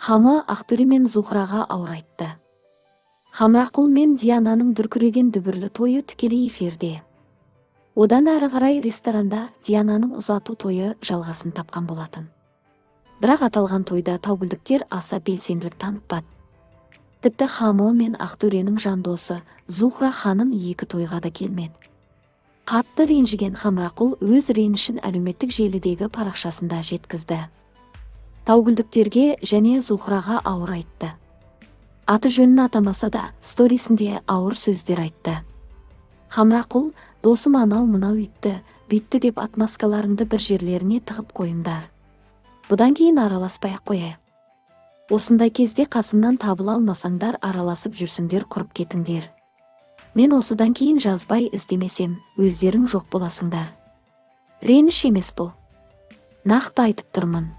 Хама Ақтөре мен Зухраға ауыр айтты. Хамрақұл мен Диананың дүркіреген дүбірлі тойы тікелей эфирде. Одан әрі қарай ресторанда Диананың ұзату тойы жалғасын тапқан болатын. Бірақ аталған тойда таугүлдіктер аса белсенділік танытпады. Тіпті Хамо мен Ақтөренің жандосы Зухра ханым екі тойға да келмеді. Қатты ренжіген Хамрақұл өз ренішін әлеуметтік желідегі парақшасында жеткізді. Таугүлдіктерге және Зухраға ауыр айтты. Аты жөнін атамаса да сторисінде ауыр сөздер айтты. Хамрақұл, досым анау мынау үйтті, бүйтті деп отмазкаларыңды бір жерлеріне тығып қойыңдар. Бұдан кейін араласпай-ақ қояйық. Осындай кезде қасымнан табыла алмасаңдар араласып жүрсіңдер, құрып кетіңдер. Мен осыдан кейін жазбай іздемесем, өздерің жоқ боласыңдар. Реніш емес бұл. Нақты айтып тұрмын.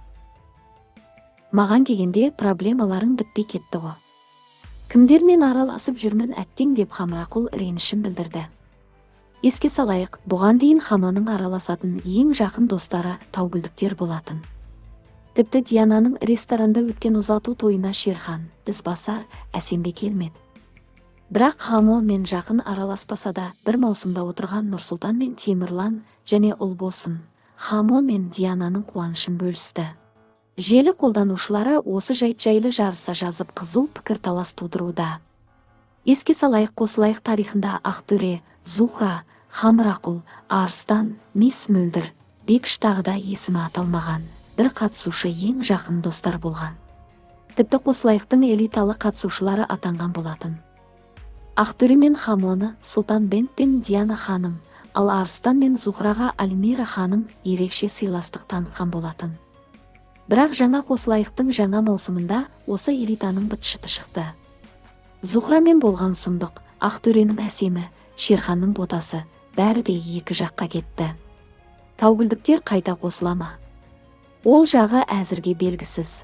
Маған келгенде проблемаларың бітпей кетті ғой. Кімдермен араласып жүрмін әттең деп Хамрақұл ренішін білдірді. Еске салайық, бұған дейін Хаманың араласатын ең жақын достары таугүлдіктер болатын. Тіпті Диананың ресторанда өткен ұзату тойына Шерхан, Ізбасар, Әсембе келмеді. Бірақ Хамо мен жақын араласпаса да, бір маусымда отырған Нұрсұлтан мен Темірлан және Ұлбосын, Хамо мен Диананың қуанышын бөлісті. Желі қолданушылары осы жайт жайлы жарыса жазып қызу пікір талас тудыруда. Еске салайық, қосылайық тарихында Ақтөре, Зухра, Хамрақұл, Арыстан, Мис Мөлдір, Бекіш тағыда есімі аталмаған бір қатысушы ең жақын достар болған. Тіпті қосылайықтың элиталы қатысушылары атанған болатын. Ақтөре мен Хамоны Сұлтанбек пен Диана ханым, ал Арыстан мен Зухраға Альмира ханым ерекше сыйластық танытқан болатын. Бірақ жаңа қосылайықтың жаңа маусымында осы элитаның быт-шыты шықты. Зухрамен болған сұмдық, Ақтөренің әсемі, Шерханның ботасы, бәрі де екі жаққа кетті. Таугүлдіктер қайта қосыла ма? Ол жағы әзірге белгісіз.